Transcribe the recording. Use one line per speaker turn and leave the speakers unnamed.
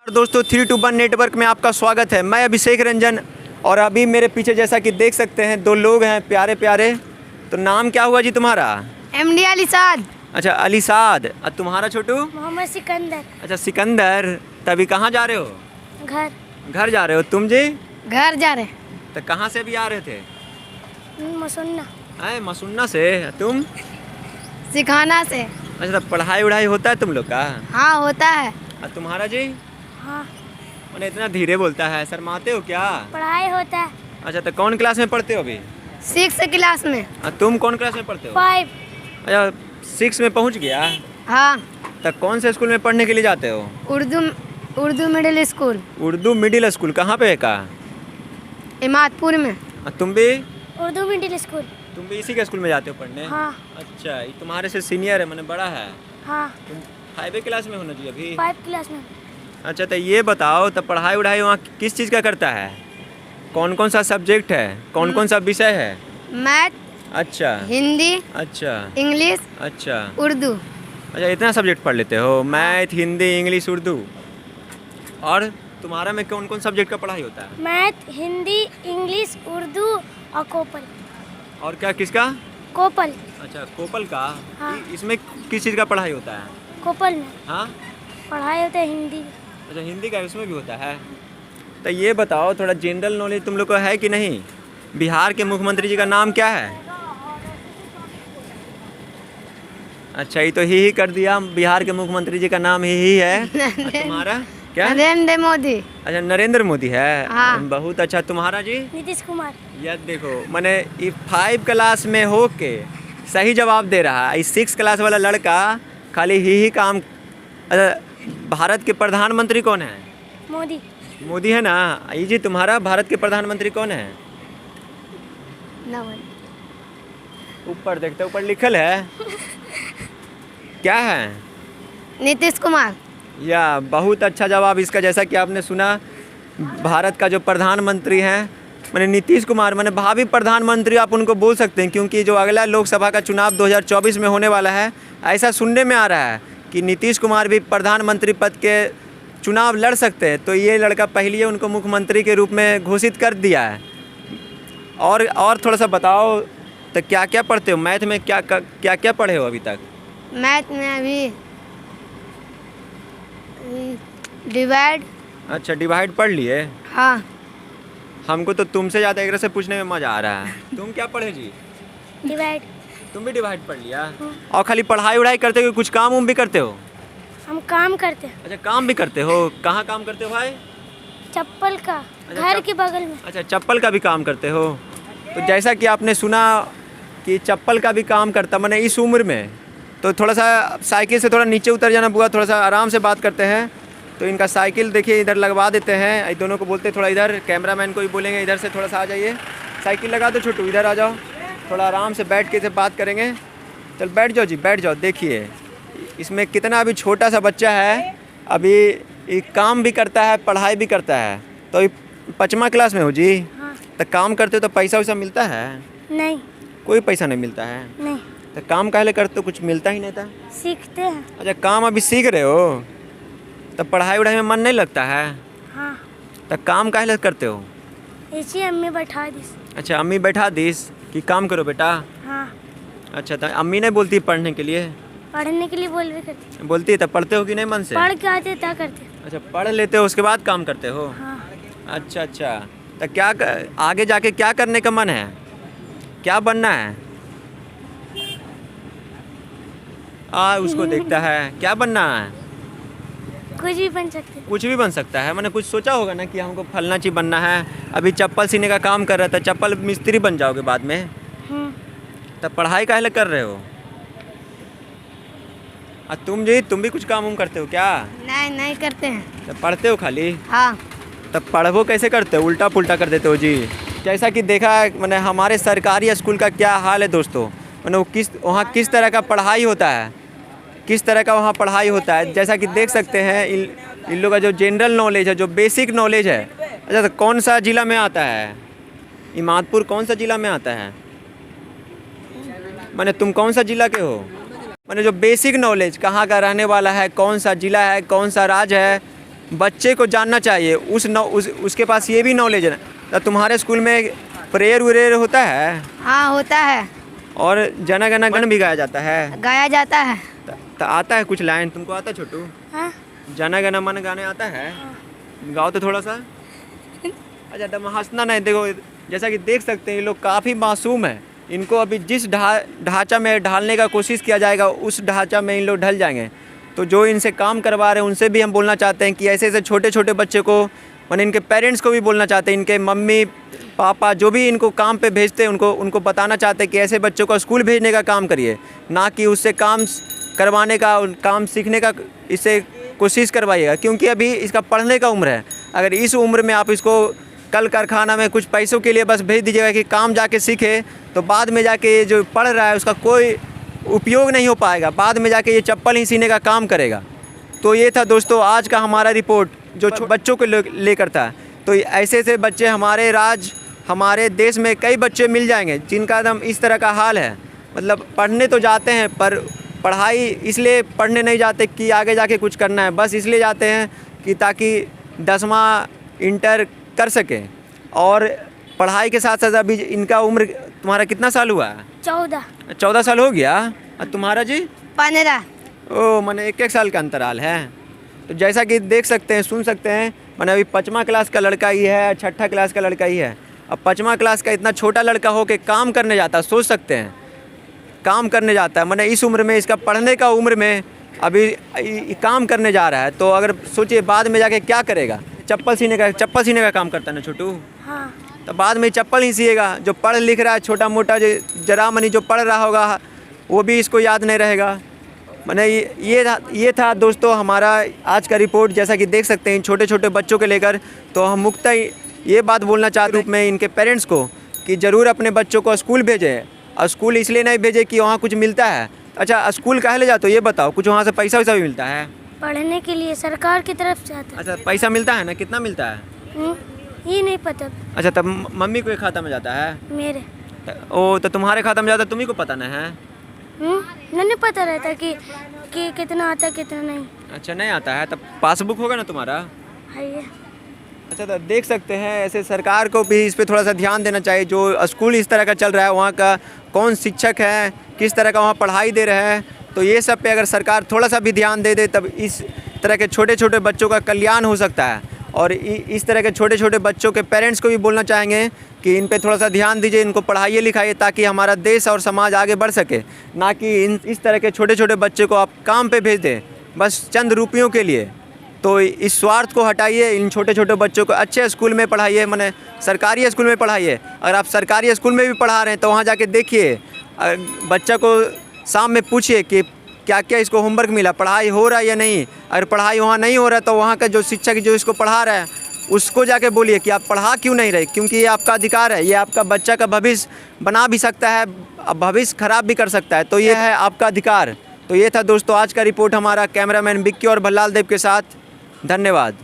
दोस्तों 321 नेटवर्क में आपका स्वागत है। मैं अभिषेक रंजन और अभी मेरे पीछे जैसा कि देख सकते हैं दो लोग हैं प्यारे प्यारे। तो नाम क्या हुआ जी तुम्हारा?
एमडी अलीसाद।
अच्छा अलीसाद। और तुम्हारा छोटू?
मोहम्मद सिकंदर।
अच्छा सिकंदर। तभी कहाँ जा रहे हो?
घर।
घर जा रहे हो। तुम जी?
घर जा रहे।
तो कहाँ से भी आ रहे थे?
मसुन्ना।
अरे मसुन्ना से। तुम?
सिखाना से।
अच्छा तो पढ़ाई वढ़ाई होता है तुम लोग का?
हाँ होता है।
और तुम्हारा जी?
हाँ
मैंने इतना धीरे बोलता है, शर्माते हो क्या?
पढ़ाई होता है।
अच्छा तो कौन क्लास में पढ़ते हो अभी?
6 क्लास में।
और तुम कौन क्लास में पढ़ते हो?
5।
अच्छा 6 में पहुंच गया।
हाँ
तो कौन से स्कूल में पढ़ने के लिए जाते हो?
Urdu middle school.
Urdu middle school कहाँ पे है का?
इमादपुर में।
और तुम भी?
Urdu middle school.
तुम भी इसी के स्कूल में जाते हो पढ़ने?
हाँ।
अच्छा ये तुम्हारे से सीनियर है, मैंने बड़ा है।
हाँ
तुम 5 क्लास में हो ना जी अभी?
5 क्लास में।
अच्छा तो ये बताओ तो पढ़ाई वढ़ाई वहाँ किस चीज़ का करता है? कौन कौन सा सब्जेक्ट है? कौन कौन सा विषय है?
मैथ,
अच्छा
हिंदी,
अच्छा
इंग्लिश,
अच्छा।
उर्दू।
अच्छा इतना सब्जेक्ट पढ़ लेते हो? Math, Hindi, English, Urdu. और तुम्हारा में कौन कौन सब्जेक्ट का पढ़ाई होता है?
मैथ, हिंदी, इंग्लिश, उर्दू और कोपल।
और क्या किसका?
कोपल।
अच्छा कोपल का।
हाँ।
इसमें किस चीज़ का पढ़ाई होता है?
कोपल में
हाँ
पढ़ाई होता है हिंदी।
अच्छा हिंदी का उसमें भी होता है। तो ये बताओ थोड़ा जनरल नॉलेज तुम लोग को है कि नहीं? बिहार के मुख्यमंत्री जी का नाम क्या है? अच्छा ये तो ही कर दिया, बिहार के मुख्यमंत्री जी का नाम ही है। और तुम्हारा क्या?
नरेंद्र मोदी।
अच्छा नरेंद्र मोदी है।
हाँ।
बहुत अच्छा। तुम्हारा जी?
नीतीश कुमार।
यह देखो मैंने 5 क्लास में हो के सही जवाब दे रहा है। 6 क्लास वाला लड़का खाली ही काम। अच्छा भारत के प्रधानमंत्री कौन है?
मोदी।
मोदी है ना। ये जी तुम्हारा भारत के प्रधानमंत्री कौन है?
नवन।
ऊपर देखते ऊपर लिखल है क्या है?
नीतीश कुमार।
या बहुत अच्छा जवाब इसका। जैसा कि आपने सुना भारत का जो प्रधानमंत्री हैं मैंने नीतीश कुमार, मैंने भावी प्रधानमंत्री आप उनको बोल सकते हैं, क्योंकि जो अगला लोकसभा का चुनाव 2024 में होने वाला है ऐसा सुनने में आ रहा है कि नीतीश कुमार भी प्रधानमंत्री पद के चुनाव लड़ सकते हैं। तो ये लड़का पहले उनको मुख्यमंत्री के रूप में घोषित कर दिया है। और थोड़ा सा बताओ तो क्या क्या पढ़ते हो? मैथ में क्या क्या क्या पढ़े हो अभी तक?
मैथ में अभी डिवाइड।
अच्छा डिवाइड पढ़ लिए।
हाँ
हमको तो तुमसे ज़्यादा एक से पूछने में मज़ा आ रहा है। तुम क्या पढ़े जी?
डिवाइड।
तुम भी डिवाइड पढ़ लिया? और खाली पढ़ाई वढ़ाई करते हो कुछ काम उम भी करते हो?
हम काम करते हैं।
अच्छा काम भी करते हो। कहाँ काम करते हो भाई?
चप्पल का।
अच्छा,
घर के बगल में।
अच्छा चप्पल का भी काम करते हो। तो जैसा कि आपने सुना कि चप्पल का भी काम करता, मैंने इस उम्र में तो थोड़ा सा साइकिल से थोड़ा नीचे उतर जाना बुआ, थोड़ा सा आराम से बात करते हैं। तो इनका साइकिल देखिए इधर लगवा देते हैं। इन दोनों को बोलते थोड़ा इधर, कैमरामैन को भी बोलेंगे इधर से थोड़ा सा आ जाइए, साइकिल लगा दो छोटू, इधर आ जाओ, थोड़ा आराम से बैठ के इसे बात करेंगे। चल बैठ जाओ जी बैठ जाओ। देखिए इसमें कितना अभी छोटा सा बच्चा है, अभी ये काम भी करता है पढ़ाई भी करता है। तो ये 5वां क्लास में हो जी?
हाँ।
तो काम करते हो तो पैसा वैसा मिलता है?
नहीं।
कोई पैसा नहीं मिलता है।
नहीं।
तो काम काहे करते हो? कुछ मिलता ही नहीं था।
सीखते हैं।
अच्छा काम अभी सीख रहे हो तो पढ़ाई वढ़ाई में मन नहीं लगता है?
हाँ।
तो काम काहे करते हो?
ऐसी अम्मी बैठा दी।
अच्छा अम्मी बैठा दीस कि काम करो बेटा।
हाँ।
अच्छा तो अम्मी नहीं बोलती पढ़ने के लिए?
पढ़ने के लिए बोल भी करती।
बोलती है। तो पढ़ते हो कि नहीं मन से?
पढ़ के आते तब करते।
अच्छा पढ़ लेते हो उसके बाद काम करते हो?
हाँ।
अच्छा अच्छा। तो क्या आगे जाके क्या करने का मन है? क्या बनना है? उसको देखता है। क्या बनना है?
कुछ भी बन सकते।
कुछ भी बन सकता है। मैंने कुछ सोचा होगा ना कि हमको फलना चीज बनना है। अभी चप्पल सीने का काम कर रहा था, चप्पल मिस्त्री बन जाओगे बाद में। तब पढ़ाई काहे कर रहे हो? तुम जी तुम भी कुछ काम उम करते हो क्या?
नहीं नहीं करते हैं।
तो पढ़ते हो खाली?
हाँ।
तब पढ़वो कैसे करते हो? उल्टा पुल्टा कर देते हो जी। जैसा कि देखा मैंने हमारे सरकारी स्कूल का क्या हाल है दोस्तों। मैंने वहाँ किस तरह का पढ़ाई होता है, किस तरह का वहाँ पढ़ाई होता है। जैसा कि देख सकते हैं इन लोगों का जो जनरल नॉलेज है, जो बेसिक नॉलेज है। अच्छा तो कौन सा ज़िला में आता है? इमादपुर कौन सा ज़िला में आता है? मैंने तुम कौन सा ज़िला के हो? मैंने जो बेसिक नॉलेज कहाँ का रहने वाला है, कौन सा ज़िला है, कौन सा राज्य है, बच्चे को जानना चाहिए, उसके पास ये भी नॉलेज है। तो तुम्हारे स्कूल में प्रेयर व्रेयर होता है?
हाँ होता है,
और जन गण गण भी गाया जाता है?
गाया जाता है।
तो आता है कुछ लाइन? तुमको आता है छोटू?
हाँ
जन गण मन गाने आता है? गाओ तो थोड़ा सा। अच्छा तुम हंसना नहीं, देखो जैसा कि देख सकते हैं ये लोग काफ़ी मासूम है। इनको अभी जिस ढांचा में ढालने का कोशिश किया जाएगा उस ढांचा में इन लोग ढल जाएंगे। तो जो इनसे काम करवा रहे हैं उनसे भी हम बोलना चाहते हैं कि ऐसे ऐसे छोटे छोटे बच्चे को, मैंने इनके पेरेंट्स को भी बोलना चाहते हैं, इनके मम्मी पापा जो भी इनको काम पे भेजते हैं उनको बताना चाहते हैं कि ऐसे बच्चों को स्कूल भेजने का काम करिए, ना कि उससे काम करवाने का, काम सीखने का इससे कोशिश करवाइएगा। क्योंकि अभी इसका पढ़ने का उम्र है। अगर इस उम्र में आप इसको कल कारखाना में कुछ पैसों के लिए बस भेज दीजिएगा कि काम जाके सीखे, तो बाद में जाके ये जो पढ़ रहा है उसका कोई उपयोग नहीं हो पाएगा। बाद में जाके ये चप्पल ही सीने का काम करेगा। तो ये था दोस्तों आज का हमारा रिपोर्ट जो बच्चों को लेकर था। तो ऐसे ऐसे बच्चे हमारे देश में कई बच्चे मिल जाएंगे जिनका एकदम इस तरह का हाल है। मतलब पढ़ने तो जाते हैं पर पढ़ाई इसलिए पढ़ने नहीं जाते कि आगे जाके कुछ करना है, बस इसलिए जाते हैं कि ताकि 10वां इंटर कर सकें। और पढ़ाई के साथ साथ अभी इनका उम्र, तुम्हारा कितना साल हुआ है? 14 साल हो गया। और तुम्हारा जी?
15।
ओ मैंने 1-1 साल का अंतराल है। तो जैसा कि देख सकते हैं, सुन सकते हैं, मैंने अभी 5वां क्लास का लड़का ही है, 6ठा क्लास का लड़का ही है। अब 5वां क्लास का इतना छोटा लड़का हो के काम करने जाता है, सोच सकते हैं काम करने जाता है। मैंने इस उम्र में, इसका पढ़ने का उम्र में अभी काम करने जा रहा है। तो अगर सोचिए बाद में जाके क्या करेगा। चप्पल सीने का काम करता है ना छोटू?
हाँ
तो बाद में चप्पल ही सिएगा। जो पढ़ लिख रहा है छोटा मोटा जो जरा मनी जो पढ़ रहा होगा वो भी इसको याद नहीं रहेगा। मैंने ये था दोस्तों हमारा आज का रिपोर्ट। जैसा कि देख सकते हैं इन छोटे छोटे बच्चों को लेकर, तो हम मुख्यतः ये बात बोलना चाहते रूप में इनके पेरेंट्स को कि ज़रूर अपने बच्चों को स्कूल भेजें। और स्कूल इसलिए नहीं भेजें कि वहाँ कुछ मिलता है। अच्छा स्कूल काहे ले जाते हो ये बताओ? कुछ वहाँ से पैसा वैसा भी मिलता है?
पढ़ने के लिए सरकार की तरफ से आता
अच्छा पैसा मिलता है ना? कितना मिलता है?
है। ये नहीं पता
अच्छा तब मम्मी को खाता में जाता है?
मेरे।
ओ तो तुम्हारे खाता में जाता है, तुम्ही को पता नहीं है?
नहीं पता रहता कि कितना आता कितना नहीं।
अच्छा नहीं आता है, तब पासबुक होगा ना तुम्हारा?
है ये।
अच्छा तो देख सकते हैं ऐसे सरकार को भी इस पे थोड़ा सा ध्यान देना चाहिए। जो स्कूल इस तरह का चल रहा है, वहाँ का कौन शिक्षक है, किस तरह का वहाँ पढ़ाई दे रहे हैं, तो ये सब पे अगर सरकार थोड़ा सा भी ध्यान दे दे तब इस तरह के छोटे छोटे बच्चों का कल्याण हो सकता है। और इस तरह के छोटे छोटे बच्चों के पेरेंट्स को भी बोलना चाहेंगे कि इन पे थोड़ा सा ध्यान दीजिए, इनको पढ़ाइए लिखाइए ताकि हमारा देश और समाज आगे बढ़ सके। ना कि इस तरह के छोटे छोटे बच्चे को आप काम पे भेज दें बस चंद रुपयों के लिए। तो इस स्वार्थ को हटाइए, इन छोटे छोटे बच्चों को अच्छे स्कूल में पढ़ाइए, माने सरकारी स्कूल में पढ़ाइए। अगर आप सरकारी स्कूल में भी पढ़ा रहे हैं तो वहाँ जाके देखिए, बच्चा को शाम में पूछिए कि क्या क्या इसको होमवर्क मिला, पढ़ाई हो रहा है या नहीं। अगर पढ़ाई वहाँ नहीं हो रहा है तो वहाँ का जो शिक्षक जो इसको पढ़ा रहा है उसको जाके बोलिए कि आप पढ़ा क्यों नहीं रहे, क्योंकि ये आपका अधिकार है। ये आपका बच्चा का भविष्य बना भी सकता है, भविष्य खराब भी कर सकता है। तो ये है आपका अधिकार। तो ये था दोस्तों आज का रिपोर्ट हमारा कैमरामैन बिक्की और भल्लाल देव के साथ। धन्यवाद।